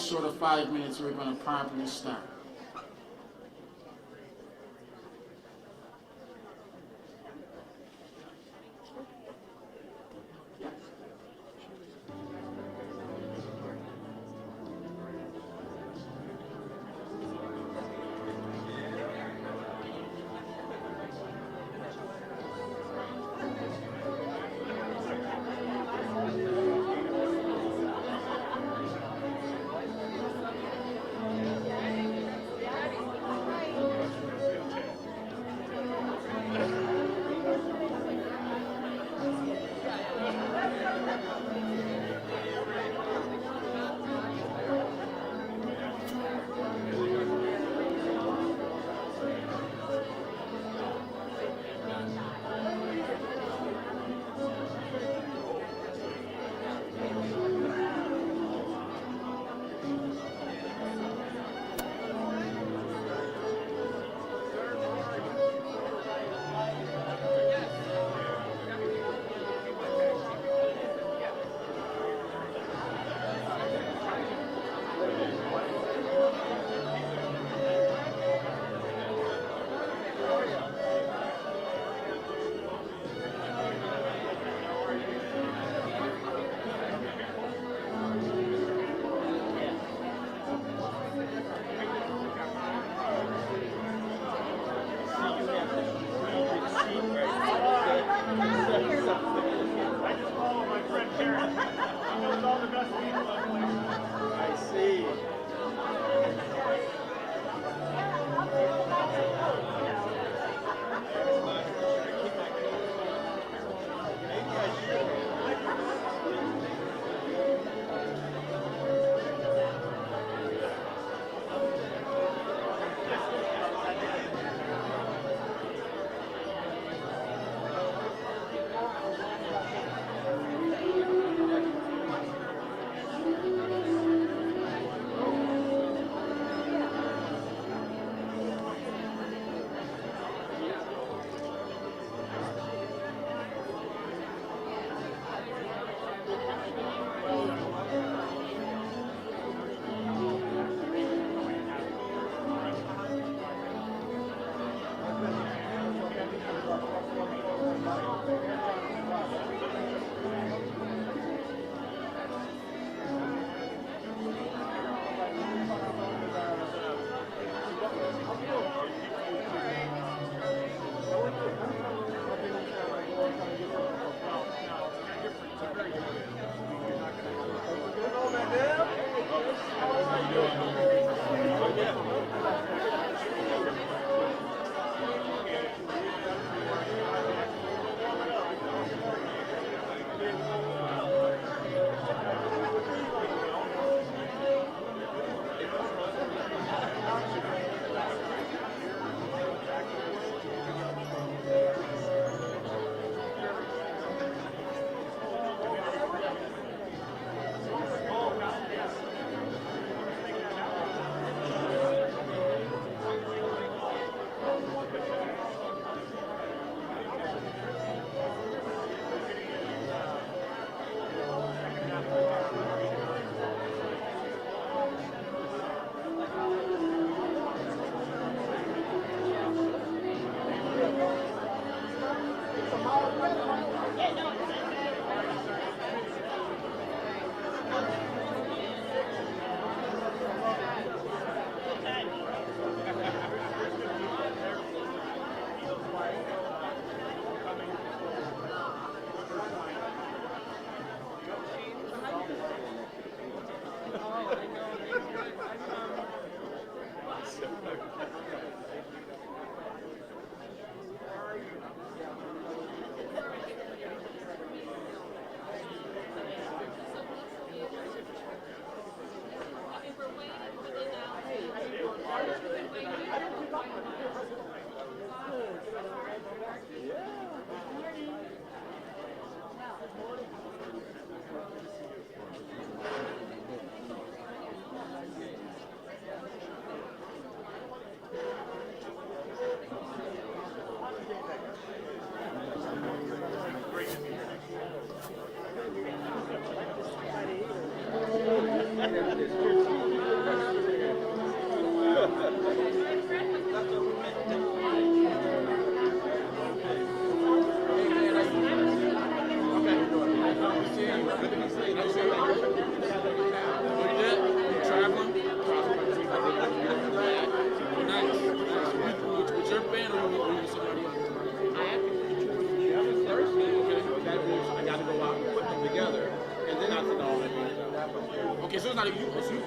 short of 5 minutes, we're going to promptly start.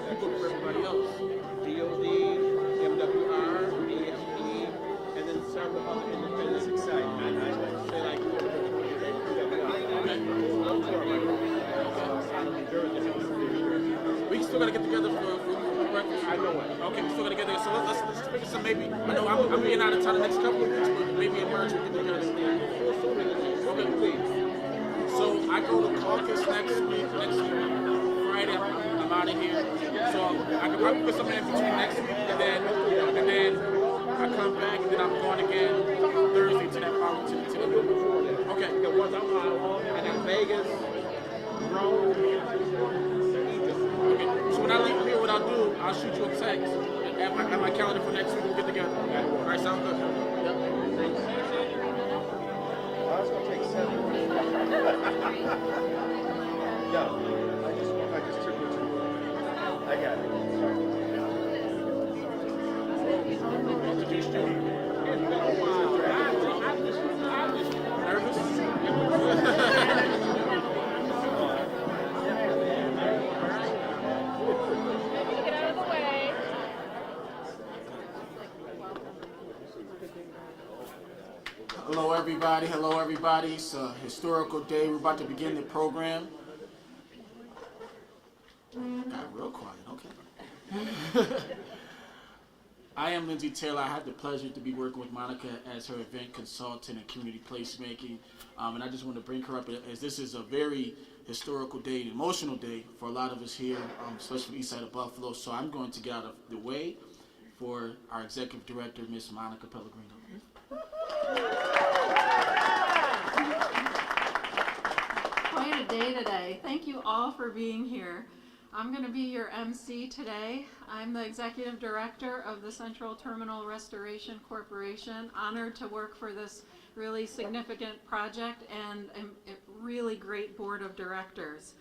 That's for everybody else. DOD, MWR, AFP, and then several other independents. It's exciting. Say like Okay. We still gotta get together for breakfast. I know it. Okay, we still gotta get together. So let's figure some maybe. I know I'm being out of town the next couple of weeks, but maybe in March we can do that. Okay, please. So I go to caucus next week. Friday, I'm out of here. So I can probably put something in between next week and then I come back and then I'm going again Thursday to that following to the Okay. Because once I'm out, I got Vegas, Rome, Egypt. Okay. So when I leave here, what I'll do, I'll shoot you a text at my calendar for next week. We'll get together. All right, sound good? Yep. I was going to take 7. No, I just took what you were. I got it. Nervous? Get out of the way. Hello, everybody. Hello, everybody. It's a historical day. We're about to begin the program. Got real quiet. Okay. I am Lindsay Taylor. I had the pleasure to be working with Monica as her event consultant and community placemaking. And I just want to bring her up as this is a very historical day, an emotional day for a lot of us here, especially east side of Buffalo. So I'm going to get out of the way for our executive director, Miss Monica Pellegrino. Quite a day today. Thank you all for being here. I'm going to be your MC today. I'm the Executive Director of the Central Terminal Restoration Corporation. Honored to work for this really significant project and a really great board of directors.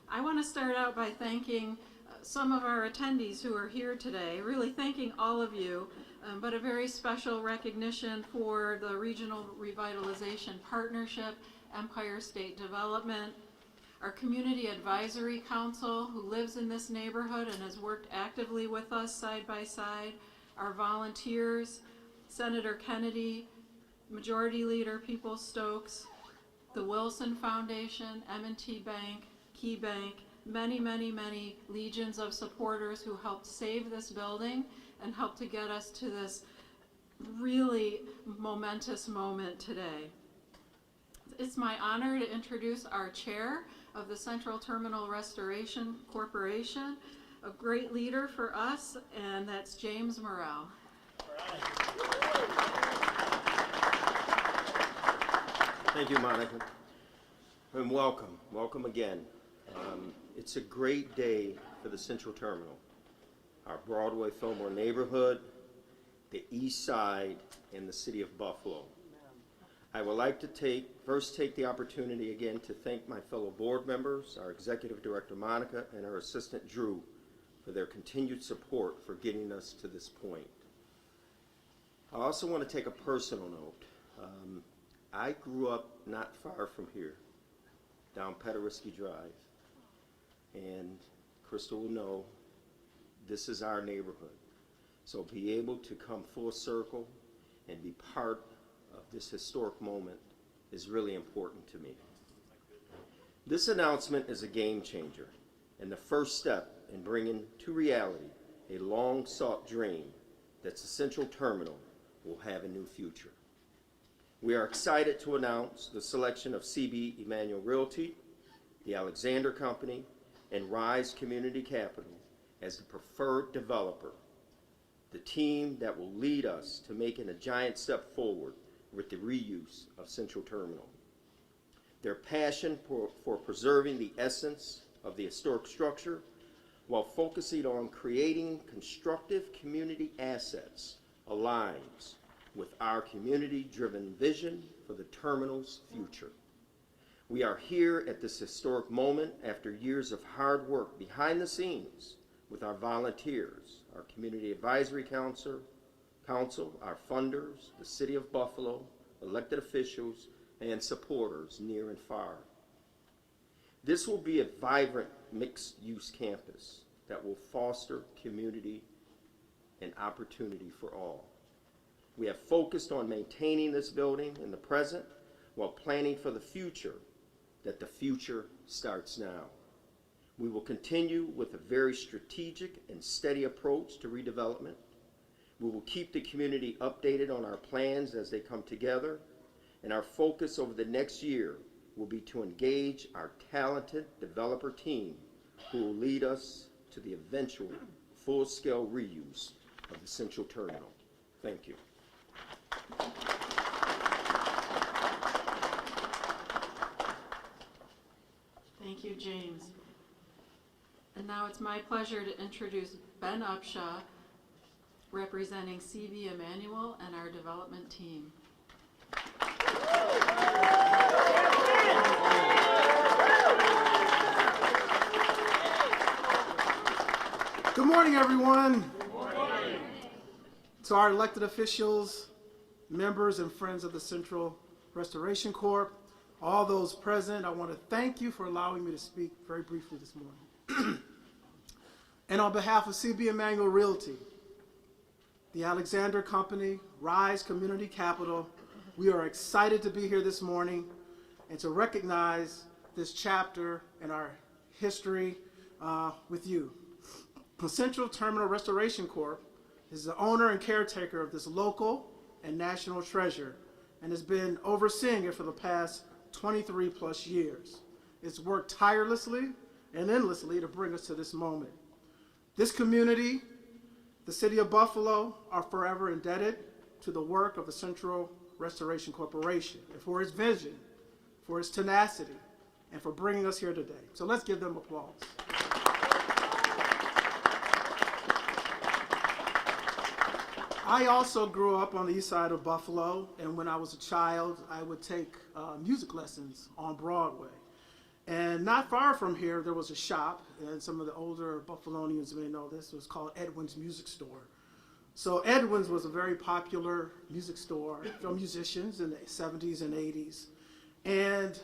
I want to start out by thanking some of our attendees who are here today, really thanking all of you, but a very special recognition for the Regional Revitalization Partnership, Empire State Development, our Community Advisory Council, who lives in this neighborhood and has worked actively with us side by side, our volunteers, Senator Kennedy, Majority Leader People Stokes, the Wilson Foundation, M&T Bank, Key Bank, many, many, many legions of supporters who helped save this building and helped to get us to this really momentous moment today. It's my honor to introduce our chair of the Central Terminal Restoration Corporation, a great leader for us, and that's James Morrell. Thank you, Monica. And welcome. Welcome again. It's a great day for the Central Terminal, our Broadway Fillmore neighborhood, the East Side, and the city of Buffalo. I would like to first take the opportunity again to thank my fellow board members, our Executive Director Monica, and our Assistant Drew for their continued support for getting us to this point. I also want to take a personal note. I grew up not far from here, down Pederisky Drive, and Crystal will know this is our neighborhood. So be able to come full circle and be part of this historic moment is really important to me. This announcement is a game changer and the first step in bringing to reality a long-sought dream that the Central Terminal will have a new future. We are excited to announce the selection of CB Emanuel Realty, the Alexander Company, and Rise Community Capital as the preferred developer, the team that will lead us to making a giant step forward with the reuse of Central Terminal. Their passion for preserving the essence of the historic structure while focusing on creating constructive community assets aligns with our community-driven vision for the terminal's future. We are here at this historic moment after years of hard work behind the scenes with our volunteers, our Community Advisory Council, our funders, the City of Buffalo, elected officials, and supporters near and far. This will be a vibrant mixed-use campus that will foster community and opportunity for all. We have focused on maintaining this building in the present while planning for the future, that the future starts now. We will continue with a very strategic and steady approach to redevelopment. We will keep the community updated on our plans as they come together, and our focus over the next year will be to engage our talented developer team who will lead us to the eventual full-scale reuse of the Central Terminal. Thank you. Thank you, James. And now it's my pleasure to introduce Ben Upshaw, representing CV Emmanuel and our development team. Good morning, everyone. Good morning. To our elected officials, members, and friends of the Central Restoration Corp, all those present, I want to thank you for allowing me to speak very briefly this morning. And on behalf of CB Emmanuel Realty, the Alexander Company, Rise Community Capital, we are excited to be here this morning and to recognize this chapter in our history with you. The Central Terminal Restoration Corp is the owner and caretaker of this local and national treasure and has been overseeing it for the past 23 plus years. It's worked tirelessly and endlessly to bring us to this moment. This community, the city of Buffalo, are forever indebted to the work of the Central Restoration Corporation and for its vision, for its tenacity, and for bringing us here today. So let's give them applause. I also grew up on the east side of Buffalo, and when I was a child, I would take music lessons on Broadway. And not far from here, there was a shop, and some of the older Buffalonians may know this. It was called Edwin's Music Store. So Edwin's was a very popular music store for musicians in the 70s and 80s. And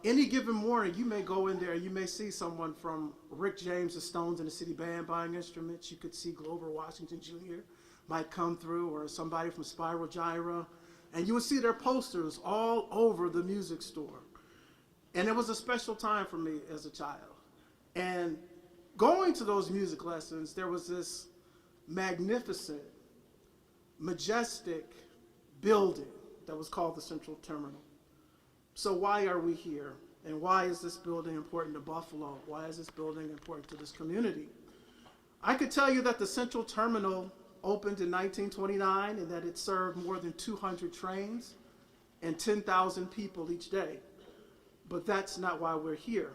any given morning, you may go in there and you may see someone from Rick James' The Stones and the City Band buying instruments. You could see Grover Washington Jr. might come through, or somebody from Spiral Gyra. And you would see their posters all over the music store. And it was a special time for me as a child. And going to those music lessons, there was this magnificent, majestic building that was called the Central Terminal. So why are we here? And why is this building important to Buffalo? Why is this building important to this community? I could tell you that the Central Terminal opened in 1929 and that it served more than 200 trains and 10,000 people each day. But that's not why we're here.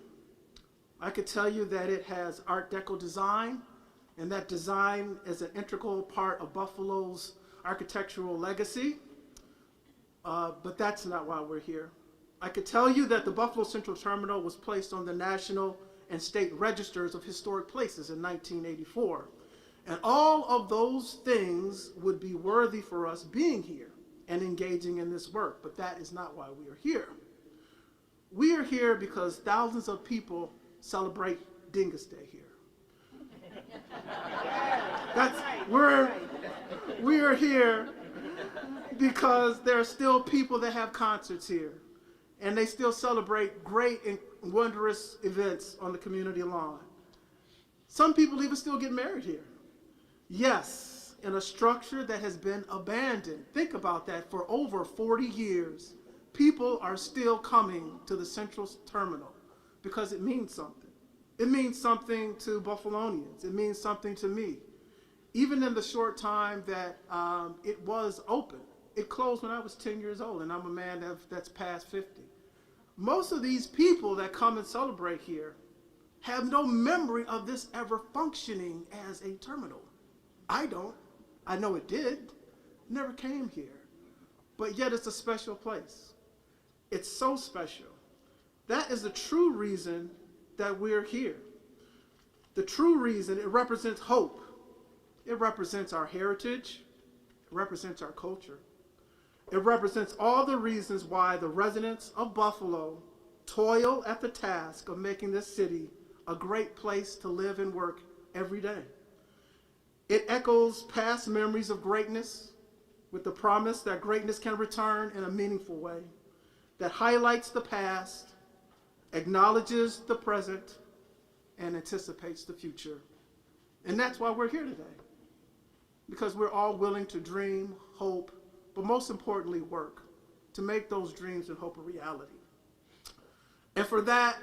I could tell you that it has Art Deco design, and that design is an integral part of Buffalo's architectural legacy, but that's not why we're here. I could tell you that the Buffalo Central Terminal was placed on the national and state registers of historic places in 1984. And all of those things would be worthy for us being here and engaging in this work, but that is not why we are here. We are here because thousands of people celebrate Dingus Day here. We are here because there are still people that have concerts here, and they still celebrate great and wondrous events on the community lawn. Some people even still get married here. Yes, in a structure that has been abandoned. Think about that. For over 40 years, people are still coming to the Central Terminal because it means something. It means something to Buffalonians. It means something to me. Even in the short time that it was open, it closed when I was 10 years old, and I'm a man that's past 50. Most of these people that come and celebrate here have no memory of this ever functioning as a terminal. I don't. I know it did. Never came here. But yet it's a special place. It's so special. That is the true reason that we're here. The true reason, it represents hope. It represents our heritage. It represents our culture. It represents all the reasons why the residents of Buffalo toil at the task of making this city a great place to live and work every day. It echoes past memories of greatness with the promise that greatness can return in a meaningful way that highlights the past, acknowledges the present, and anticipates the future. And that's why we're here today, because we're all willing to dream, hope, but most importantly, work to make those dreams and hope a reality. And for that,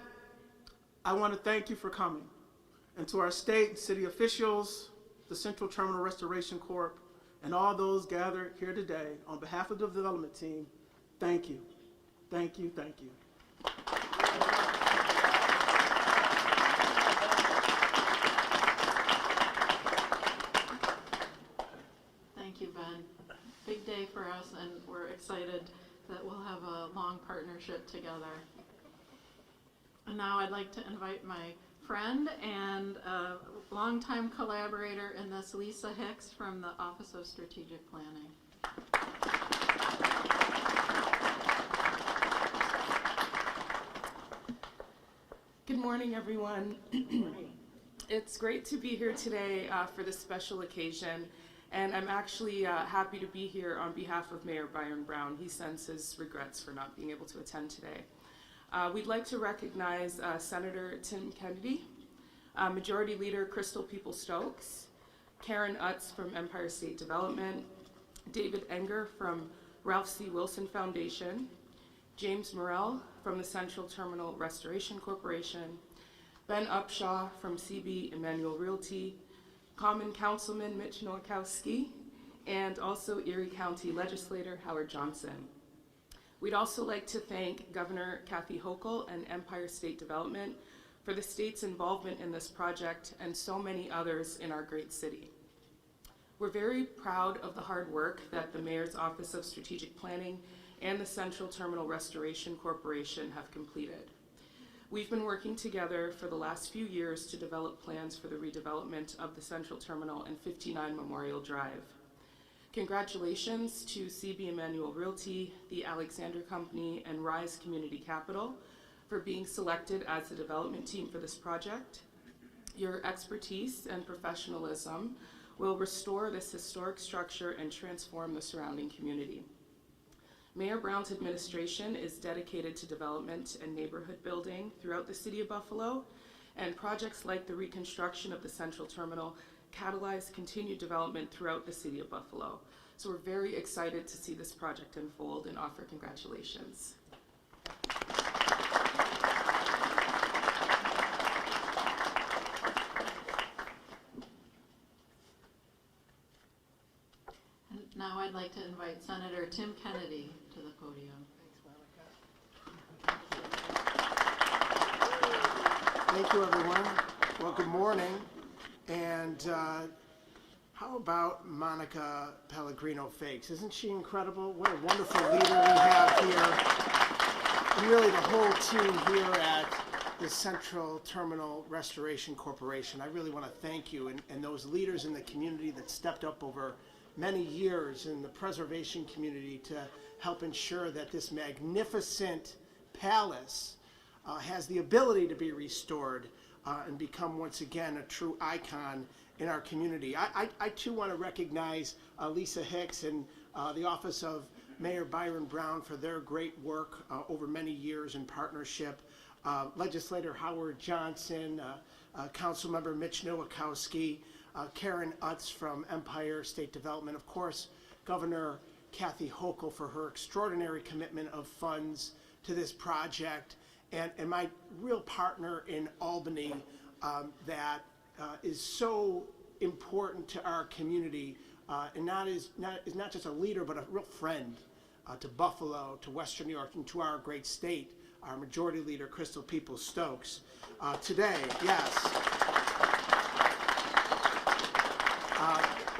I want to thank you for coming. And to our state and city officials, the Central Terminal Restoration Corp., and all those gathered here today, on behalf of the development team, thank you. Thank you, thank you. Thank you, Ben. Big day for us, and we're excited that we'll have a long partnership together. And now I'd like to invite my friend and longtime collaborator in this, Lisa Hicks from the Office of Strategic Planning. Good morning, everyone. It's great to be here today for this special occasion, and I'm actually happy to be here on behalf of Mayor Byron Brown. He sends his regrets for not being able to attend today. We'd like to recognize Senator Tim Kennedy, Majority Leader Crystal People-Stokes, Karen Utz from Empire State Development, David Enger from Ralph C. Wilson Foundation, James Morrell from the Central Terminal Restoration Corporation, Ben Upshaw from CB Emmanuel Realty, Common Councilman Mitch Nowakowski, and also Erie County Legislator Howard Johnson. We'd also like to thank Governor Kathy Hochul and Empire State Development for the state's involvement in this project and so many others in our great city. We're very proud of the hard work that the Mayor's Office of Strategic Planning and the Central Terminal Restoration Corporation have completed. We've been working together for the last few years to develop plans for the redevelopment of the Central Terminal and 59 Memorial Drive. Congratulations to CB Emmanuel Realty, the Alexander Company, and Rise Community Capital for being selected as the development team for this project. Your expertise and professionalism will restore this historic structure and transform the surrounding community. Mayor Brown's administration is dedicated to development and neighborhood building throughout the city of Buffalo, and projects like the reconstruction of the Central Terminal catalyze continued development throughout the city of Buffalo. So we're very excited to see this project unfold and offer congratulations. And now I'd like to invite Senator Tim Kennedy to the podium. Thank you, everyone. Well, good morning. And how about Monica Pellegrino Fakes? Isn't she incredible? What a wonderful leader we have here. And really the whole team here at the Central Terminal Restoration Corporation. I really want to thank you and those leaders in the community that stepped up over many years in the preservation community to help ensure that this magnificent palace has the ability to be restored and become once again a true icon in our community. I too want to recognize Lisa Hicks and the Office of Mayor Byron Brown for their great work over many years in partnership. Legislator Howard Johnson, Councilmember Mitch Nowakowski, Karen Utz from Empire State Development, of course, Governor Kathy Hochul for her extraordinary commitment of funds to this project, and my real partner in Albany that is so important to our community and is not just a leader but a real friend to Buffalo, to Western New York, and to our great state, our Majority Leader Crystal People-Stokes. Today, yes.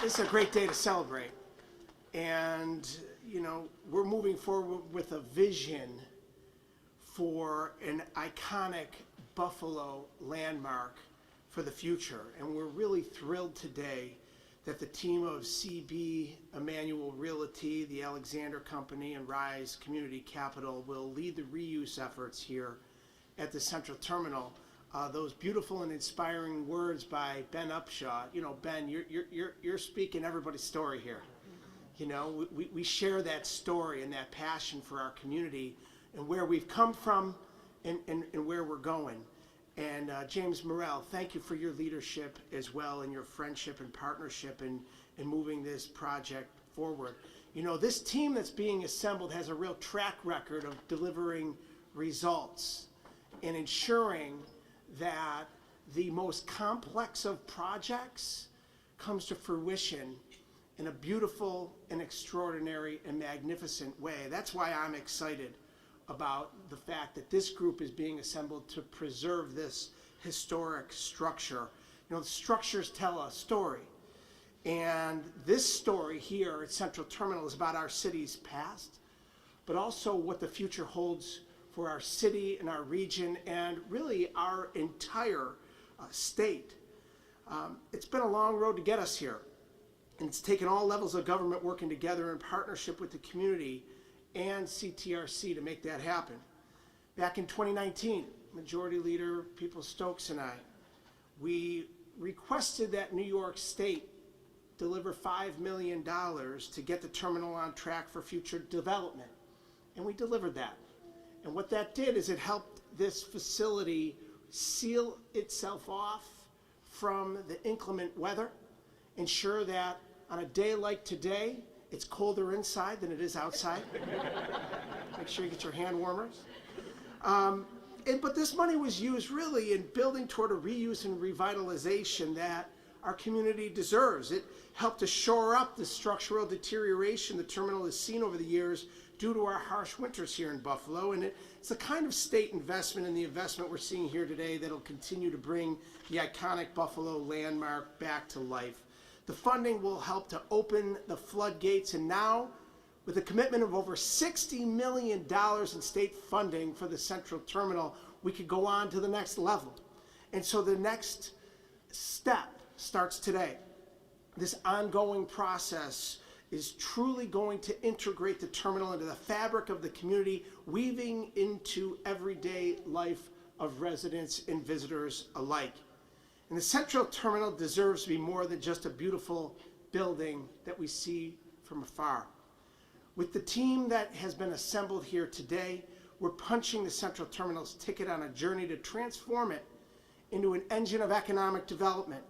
This is a great day to celebrate. And, you know, we're moving forward with a vision for an iconic Buffalo landmark for the future. And we're really thrilled today that the team of CB Emmanuel Realty, the Alexander Company, and Rise Community Capital will lead the reuse efforts here at the Central Terminal. those beautiful and inspiring words by Ben Upshaw. You know, Ben, you're speaking everybody's story here. You know, we share that story and that passion for our community and where we've come from and where we're going. And James Morrell, thank you for your leadership as well and your friendship and partnership in moving this project forward. You know, this team that's being assembled has a real track record of delivering results and ensuring that the most complex of projects comes to fruition in a beautiful and extraordinary and magnificent way. That's why I'm excited about the fact that this group is being assembled to preserve this historic structure. You know, the structures tell a story. And this story here at Central Terminal is about our city's past, but also what the future holds for our city and our region and really our entire state. It's been a long road to get us here. And it's taken all levels of government working together in partnership with the community and CTRC to make that happen. Back in 2019, Majority Leader Peoples-Stokes and I, we requested that New York State deliver $5 million to get the terminal on track for future development. And we delivered that. And what that did is it helped this facility seal itself off from the inclement weather, ensure that on a day like today, it's colder inside than it is outside. Make sure you get your hand warmers. But this money was used really in building toward a reuse and revitalization that our community deserves. It helped to shore up the structural deterioration the terminal has seen over the years due to our harsh winters here in Buffalo. And it's the kind of state investment and the investment we're seeing here today that'll continue to bring the iconic Buffalo landmark back to life. The funding will help to open the floodgates, and now, with a commitment of over $60 million in state funding for the Central Terminal, we could go on to the next level. And so the next step starts today. This ongoing process is truly going to integrate the terminal into the fabric of the community, weaving into everyday life of residents and visitors alike. And the Central Terminal deserves to be more than just a beautiful building that we see from afar. With the team that has been assembled here today, we're punching the Central Terminal's ticket on a journey to transform it into an engine of economic development,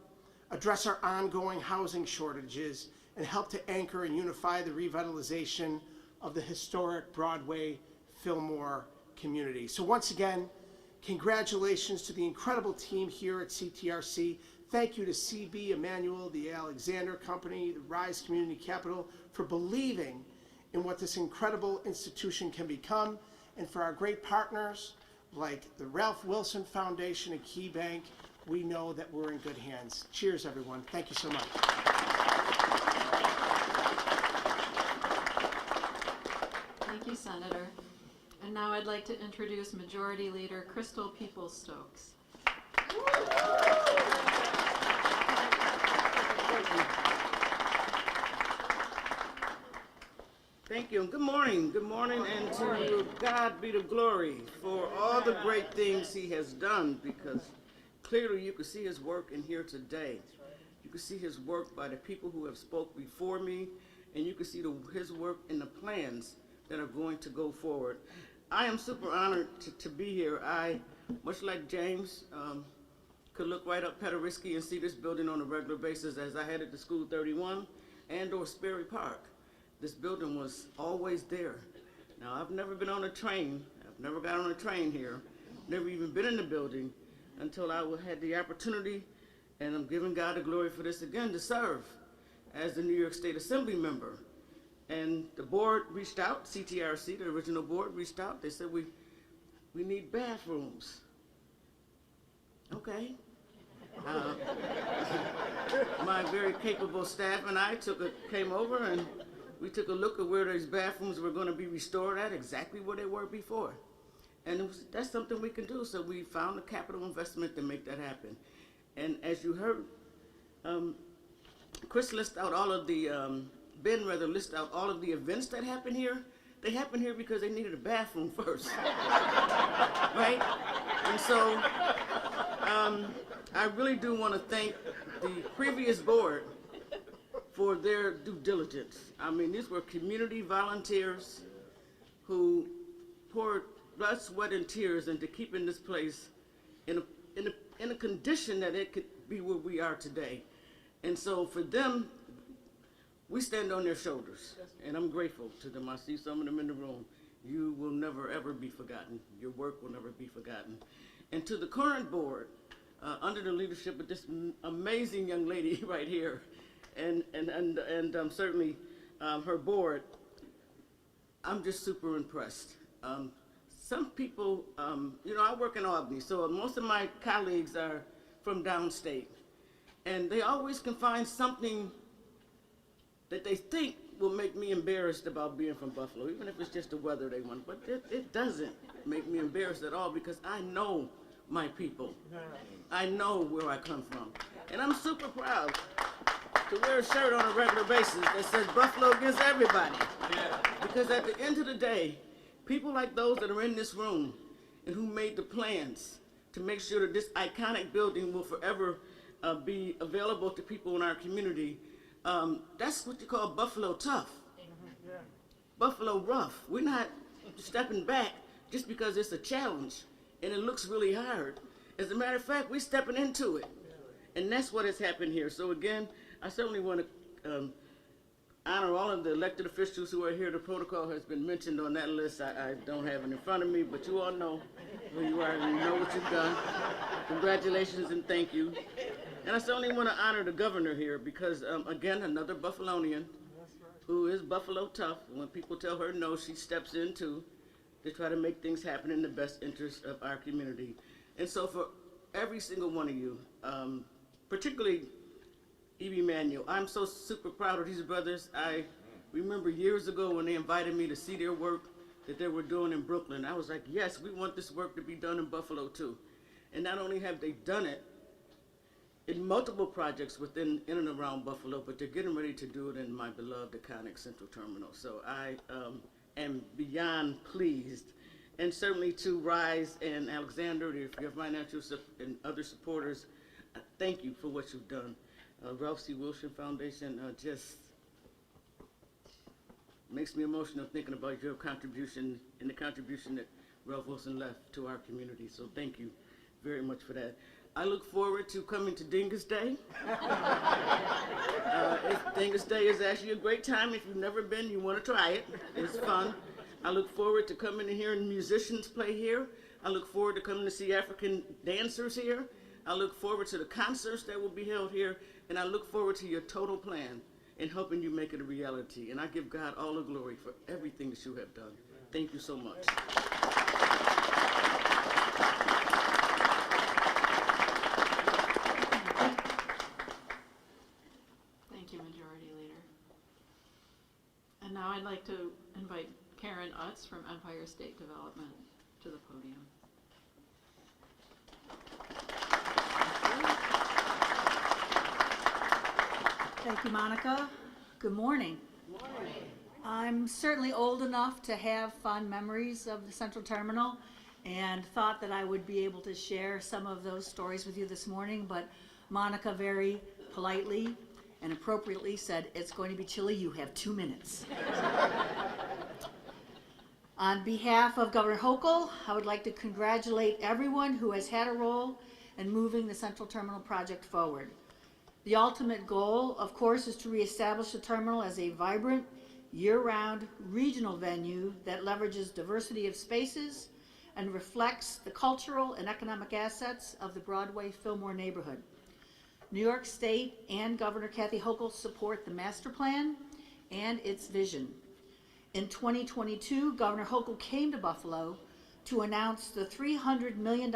address our ongoing housing shortages, and help to anchor and unify the revitalization of the historic Broadway Fillmore community. So once again, congratulations to the incredible team here at CTRC. Thank you to CB, Emmanuel, the Alexander Company, the Rise Community Capital for believing in what this incredible institution can become, and for our great partners like the Ralph Wilson Foundation and Key Bank. We know that we're in good hands. Cheers, everyone. Thank you so much. Thank you, Senator. And now I'd like to introduce Majority Leader Crystal Peoples-Stokes. Thank you, and good morning, and to God be the glory for all the great things he has done, because clearly you can see his work in here today. You can see his work by the people who have spoke before me, and you can see his work in the plans that are going to go forward. I am super honored to be here. I, much like James, could look right up Pederisky and see this building on a regular basis as I headed to School 31 and or Sperry Park. This building was always there. Now, I've never been on a train. I've never got on a train here. Never even been in the building until I had the opportunity, and I'm giving God the glory for this again, to serve as the New York State Assembly member. And the board reached out, CTRC, the original board reached out. They said, we need bathrooms. Okay. My very capable staff and I came over and we took a look at where these bathrooms were going to be restored at, exactly where they were before. And that's something we can do. So we found a capital investment to make that happen. And as you heard, Chris listed out all of the, Ben rather listed out all of the events that happen here. They happened here because they needed a bathroom first, right? And so I really do want to thank the previous board for their due diligence. I mean, these were community volunteers who poured blood, sweat, and tears into keeping this place in a condition that it could be where we are today. And so for them, we stand on their shoulders, and I'm grateful to them. I see some of them in the room. You will never, ever be forgotten. Your work will never be forgotten. And to the current board, under the leadership of this amazing young lady right here, and certainly her board, I'm just super impressed. Some people, I work in Albany, so most of my colleagues are from downstate, and they always can find something that they think will make me embarrassed about being from Buffalo, even if it's just the weather they want. But it doesn't make me embarrassed at all, because I know my people. I know where I come from. And I'm super proud to wear a shirt on a regular basis that says Buffalo against everybody. Yeah. Because at the end of the day, people like those that are in this room and who made the plans to make sure that this iconic building will forever be available to people in our community, that's what you call Buffalo tough. Yeah. Buffalo rough. We're not stepping back just because it's a challenge and it looks really hard. As a matter of fact, we're stepping into it. And that's what has happened here. So again, I certainly want to honor all of the elected officials who are here. The protocol has been mentioned on that list. I don't have it in front of me, but you all know who you are and you know what you've done. Congratulations and thank you. And I certainly want to honor the governor here because, again, another Buffalonian who is Buffalo tough. When people tell her no, she steps in too to try to make things happen in the best interest of our community. And so for every single one of you, particularly E.B. Manuel, I'm so super proud of these brothers. I remember years ago when they invited me to see their work that they were doing in Brooklyn. I was like, yes, we want this work to be done in Buffalo too. And not only have they done it in multiple projects within, in and around Buffalo, but they're getting ready to do it in my beloved iconic Central Terminal. So I am beyond pleased. And certainly to Rise and Alexander, your financial and other supporters, thank you for what you've done. Ralph C. Wilson Foundation just makes me emotional thinking about your contribution and the contribution that Ralph Wilson left to our community. So thank you very much for that. I look forward to coming to Dingus Day. Dingus Day is actually a great time. If you've never been, you want to try it. It's fun. I look forward to coming and hearing musicians play here. I look forward to coming to see African dancers here. I look forward to the concerts that will be held here. And I look forward to your total plan in helping you make it a reality. And I give God all the glory for everything that you have done. Thank you so much. Thank you, Majority Leader. And now I'd like to invite Karen Utz from Empire State Development to the podium. Thank you, Monica. Good morning. Good morning. I'm certainly old enough to have fond memories of the Central Terminal and thought that I would be able to share some of those stories with you this morning, but Monica very politely and appropriately said, it's going to be chilly, you have 2 minutes. On behalf of Governor Hochul, I would like to congratulate everyone who has had a role in moving the Central Terminal project forward. The ultimate goal, of course, is to reestablish the terminal as a vibrant, year-round regional venue that leverages diversity of spaces and reflects the cultural and economic assets of the Broadway-Fillmore neighborhood. New York State and Governor Kathy Hochul support the master plan and its vision. In 2022, Governor Hochul came to Buffalo to announce the $300 million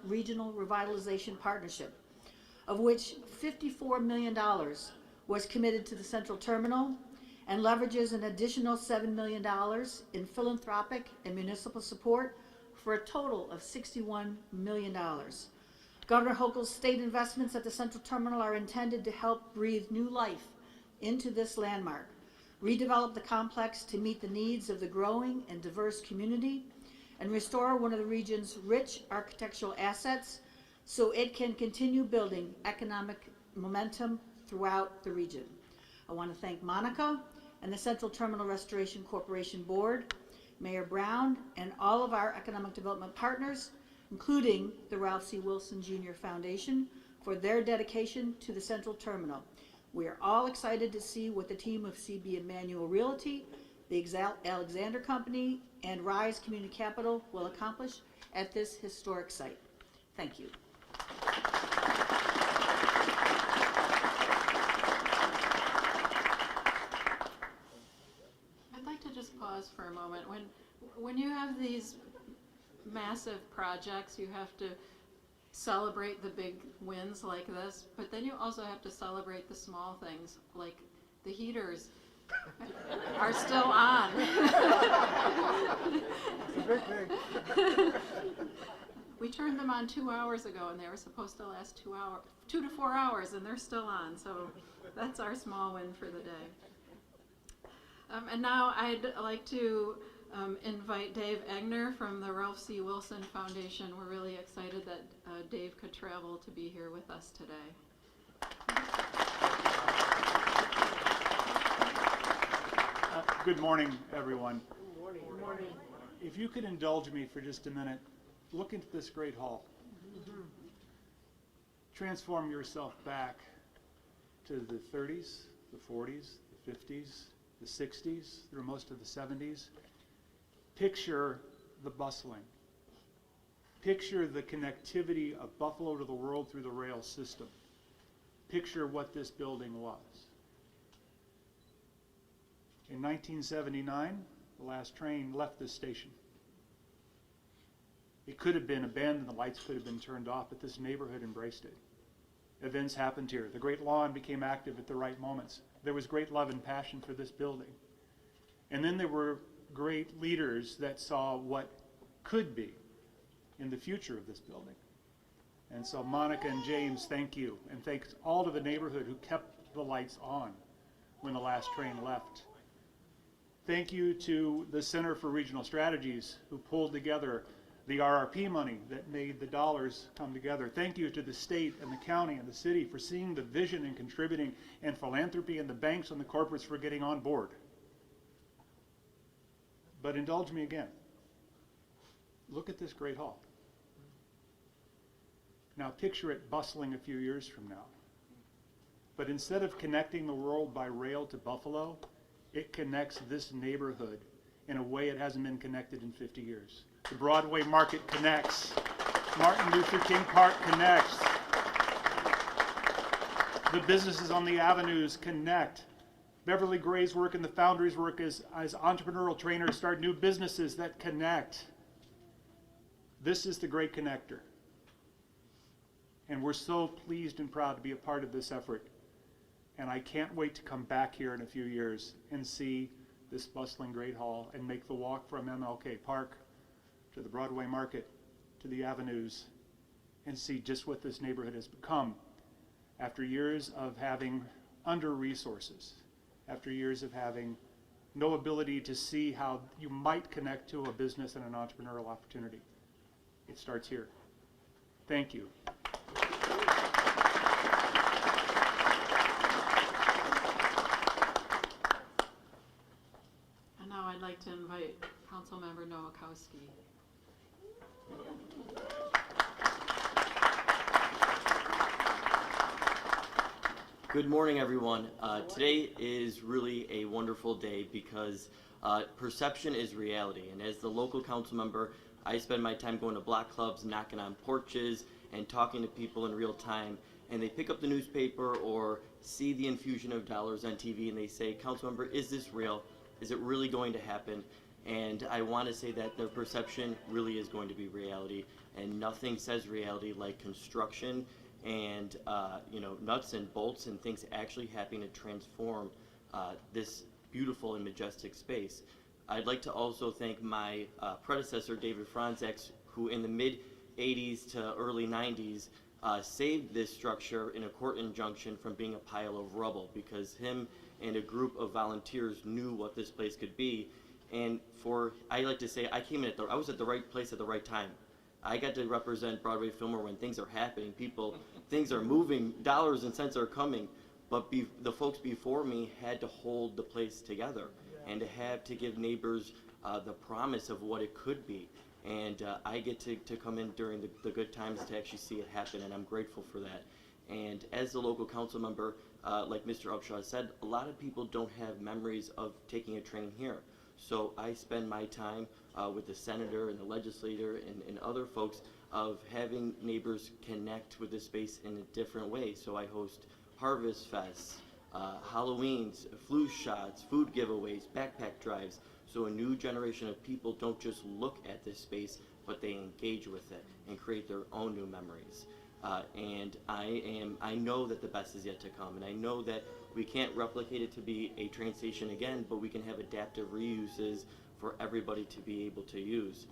regional revitalization partnership, of which $54 million was committed to the Central Terminal and leverages an additional $7 million in philanthropic and municipal support for a total of $61 million. Governor Hochul's state investments at the Central Terminal are intended to help breathe new life into this landmark, redevelop the complex to meet the needs of the growing and diverse community, and restore one of the region's rich architectural assets so it can continue building economic momentum throughout the region. I want to thank Monica and the Central Terminal Restoration Corporation Board, Mayor Brown, and all of our economic development partners, including the Ralph C. Wilson Jr. Foundation, for their dedication to the Central Terminal. We are all excited to see what the team of CB Emmanuel Realty, the Alexander Company, and Rise Community Capital will accomplish at this historic site. Thank you. I'd like to just pause for a moment. When you have these massive projects, you have to celebrate the big wins like this, but then you also have to celebrate the small things, like the heaters are still on. We turned them on 2 hours ago, and they were supposed to last 2 to 4 hours, and they're still on. So that's our small win for the day. And now I'd like to invite Dave Egner from the Ralph C. Wilson Foundation. We're really excited that Dave could travel to be here with us today. Good morning, everyone. Good morning. If you could indulge me for just a minute, look into this great hall. Transform yourself back to the 30s, the 40s, the 50s, the 60s, through most of the 70s. Picture the bustling. Picture the connectivity of Buffalo to the world through the rail system. Picture what this building was. In 1979, the last train left this station. It could have been abandoned, the lights could have been turned off, but this neighborhood embraced it. Events happened here. The Great Lawn became active at the right moments. There was great love and passion for this building. And then there were great leaders that saw what could be in the future of this building. And so Monica and James, thank you. And thanks all to the neighborhood who kept the lights on when the last train left. Thank you to the Center for Regional Strategies who pulled together the RRP money that made the dollars come together. Thank you to the state and the county and the city for seeing the vision and contributing, and philanthropy and the banks and the corporates for getting on board. But indulge me again. Look at this great hall. Now picture it bustling a few years from now. But instead of connecting the world by rail to Buffalo, it connects this neighborhood in a way it hasn't been connected in 50 years. The Broadway Market connects. Martin Luther King Park connects. The businesses on the avenues connect. Beverly Gray's work and the Foundry's work as entrepreneurial trainers start new businesses that connect. This is the great connector. And we're so pleased and proud to be a part of this effort. And I can't wait to come back here in a few years and see this bustling great hall and make the walk from MLK Park to the Broadway Market to the avenues and see just what this neighborhood has become after years of having under-resources, after years of having no ability to see how you might connect to a business and an entrepreneurial opportunity. It starts here. Thank you. And now I'd like to invite Councilmember Nowakowski. Good morning, everyone. Today is really a wonderful day because perception is reality. And as the local council member, I spend my time going to block clubs, knocking on porches, and talking to people in real time. And they pick up the newspaper or see the infusion of dollars on TV and they say, council member, is this real? Is it really going to happen? And I want to say that their perception really is going to be reality. And nothing says reality like construction and nuts and bolts and things actually happening to transform this beautiful and majestic space. I'd like to also thank my predecessor, David Franzek, who in the mid-'80s to early '90s saved this structure in a court injunction from being a pile of rubble, because him and a group of volunteers knew what this place could be. And I like to say, I was at the right place at the right time. I got to represent Broadway Fillmore when things are happening. Things are moving, dollars and cents are coming, but the folks before me had to hold the place together and to give neighbors the promise of what it could be. And I get to come in during the good times to actually see it happen, and I'm grateful for that. And as the local council member, like Mr. Upshaw said, a lot of people don't have memories of taking a train here. So I spend my time with the senator and the legislator and other folks of having neighbors connect with the space in a different way. So I host Harvest Fests, Halloweens, flu shots, food giveaways, backpack drives. So a new generation of people don't just look at this space, but they engage with it and create their own new memories. And I know that the best is yet to come, and I know that we can't replicate it to be a train station again, but we can have adaptive reuses for everybody to be able to use.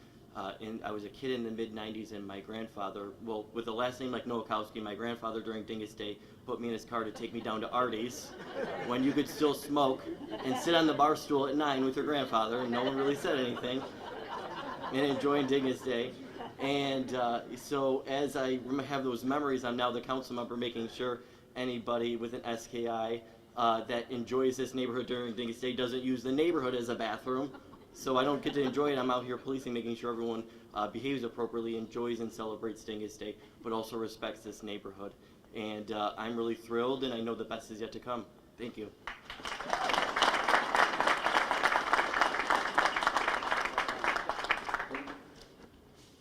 And I was a kid in the mid-90s, and my grandfather, well, with a last name like Nowakowski, my grandfather during Dingus Day put me in his car to take me down to Artie's when you could still smoke and sit on the bar stool at 9 with your grandfather, and no one really said anything, and enjoying Dingus Day. And so as I have those memories, I'm now the council member making sure anybody with an SKI that enjoys this neighborhood during Dingus Day doesn't use the neighborhood as a bathroom. So I don't get to enjoy it. I'm out here policing, making sure everyone behaves appropriately, enjoys and celebrates Dingus Day, but also respects this neighborhood. And I'm really thrilled, and I know the best is yet to come. Thank you.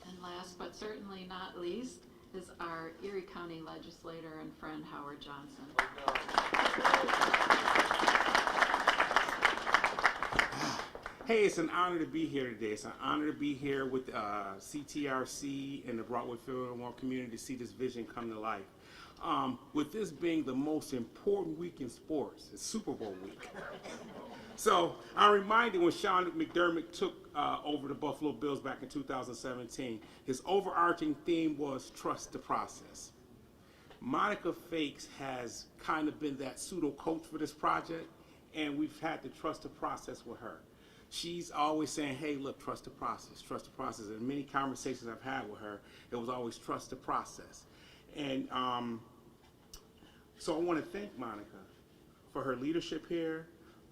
And last but certainly not least is our Erie County legislator and friend, Howard Johnson. Hey, it's an honor to be here today. It's an honor to be here with CTRC and the Broadway Fillmore community to see this vision come to life. With this being the most important week in sports, it's Super Bowl week. So I'm reminded when Sean McDermott took over the Buffalo Bills back in 2017, his overarching theme was trust the process. Monica Fakes has kind of been that pseudo coach for this project, and we've had to trust the process with her. She's always saying, hey, look, trust the process, trust the process. And many conversations I've had with her, it was always trust the process. And so I want to thank Monica for her leadership here,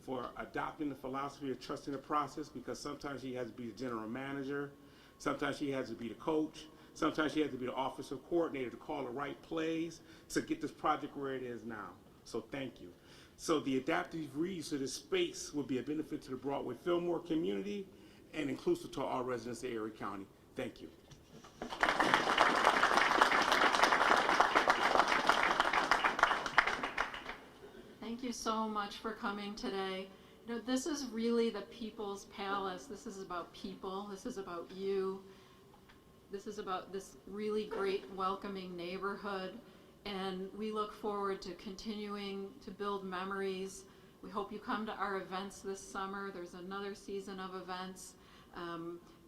for adopting the philosophy of trusting the process, because sometimes she has to be the general manager, sometimes she has to be the coach, sometimes she has to be the officer coordinator to call the right plays to get this project where it is now. So thank you. So the adaptive reuse of this space will be a benefit to the Broadway Fillmore community and inclusive to all residents of Erie County. Thank you. Thank you so much for coming today. You know, this is really the People's Palace. This is about people. This is about you. This is about this really great, welcoming neighborhood. And we look forward to continuing to build memories. We hope you come to our events this summer. There's another season of events.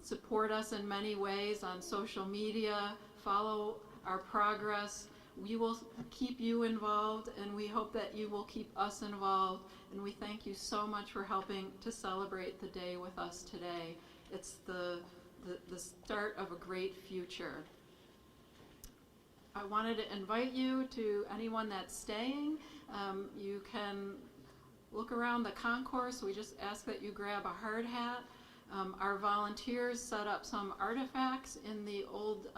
Support us in many ways on social media. Follow our progress. We will keep you involved, and we hope that you will keep us involved. And we thank you so much for helping to celebrate the day with us today. It's the start of a great future. I wanted to invite you, to anyone that's staying, you can look around the concourse. We just ask that you grab a hard hat. Our volunteers set up some artifacts in the old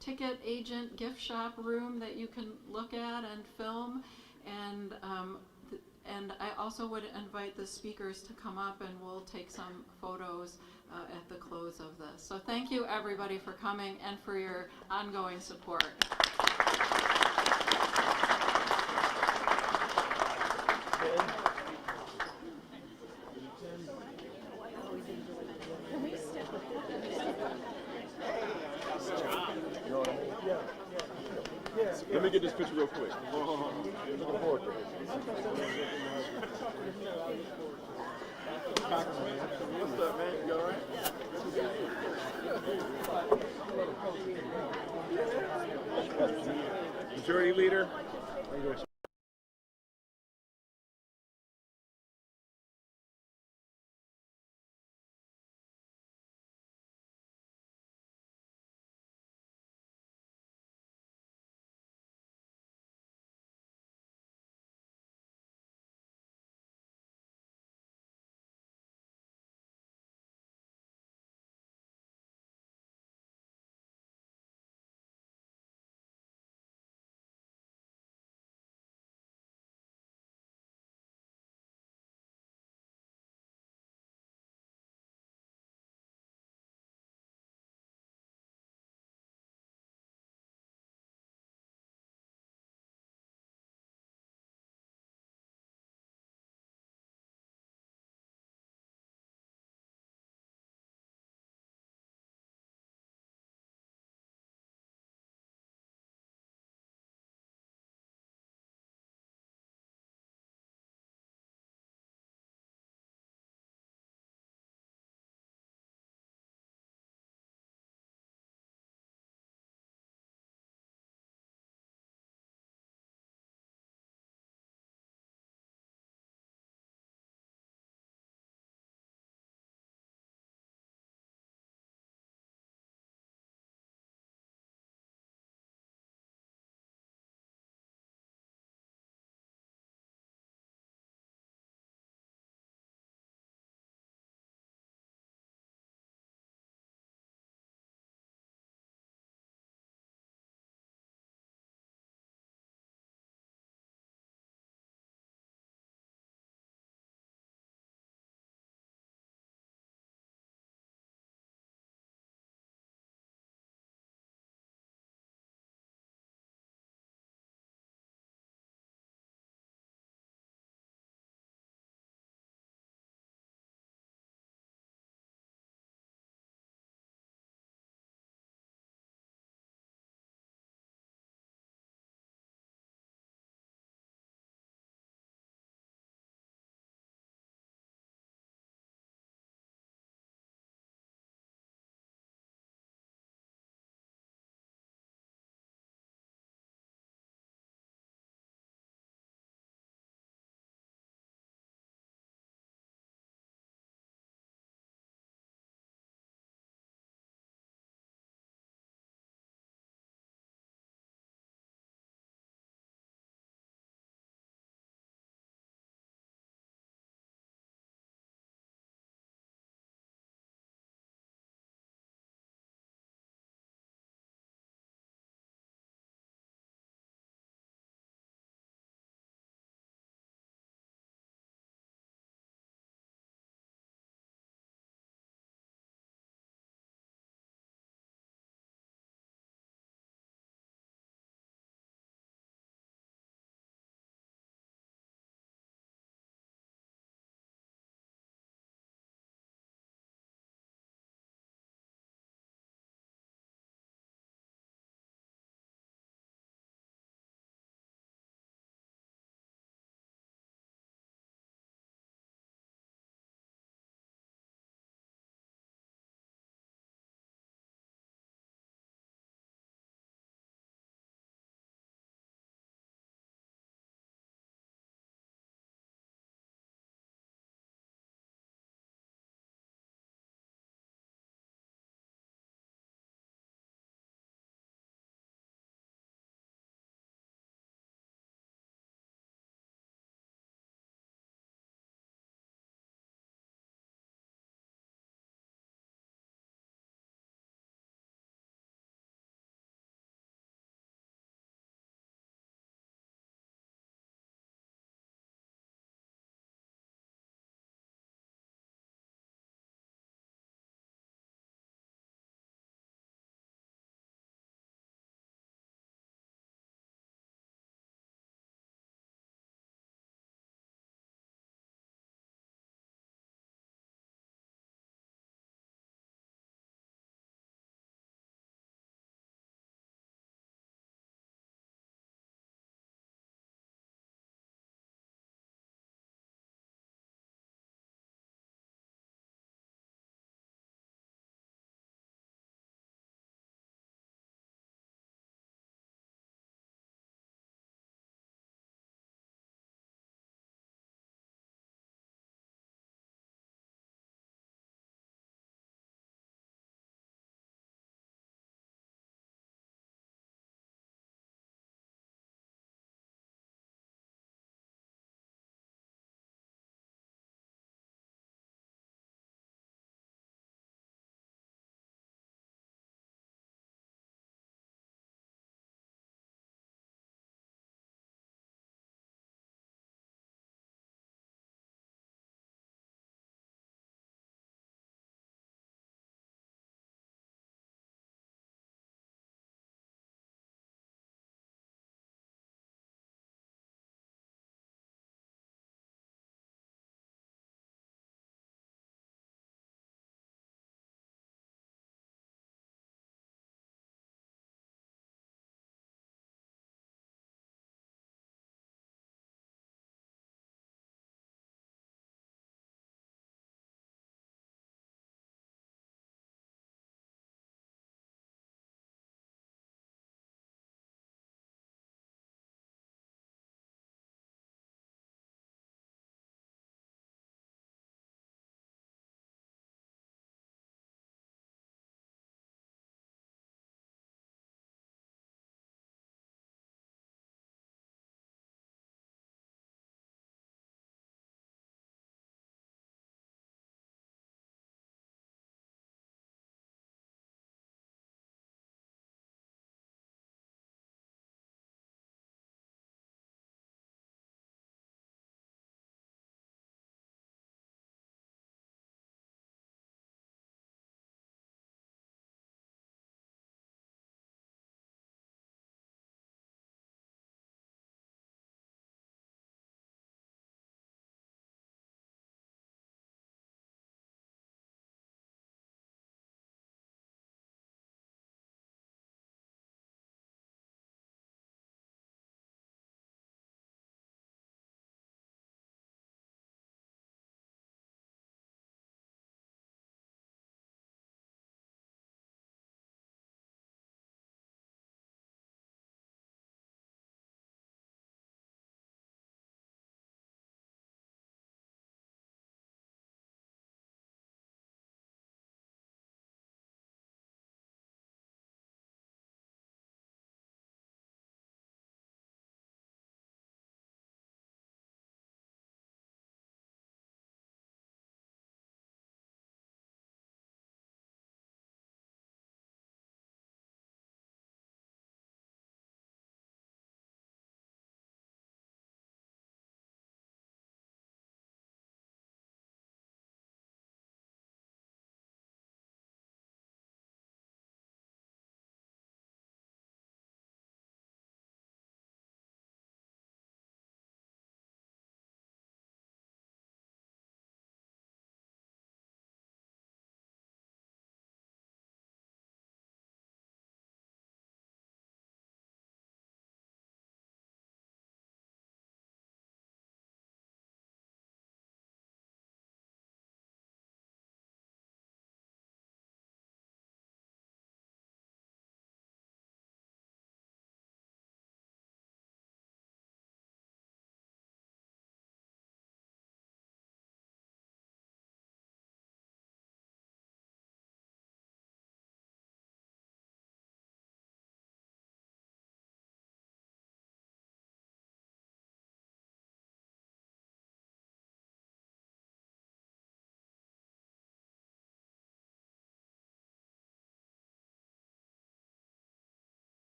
ticket agent gift shop room that you can look at and film. And I also would invite the speakers to come up, and we'll take some photos at the close of this. So thank you everybody for coming and for your ongoing support. Let me get this picture real quick. Looking forward to it. What's up, man? You all right? Majority leader.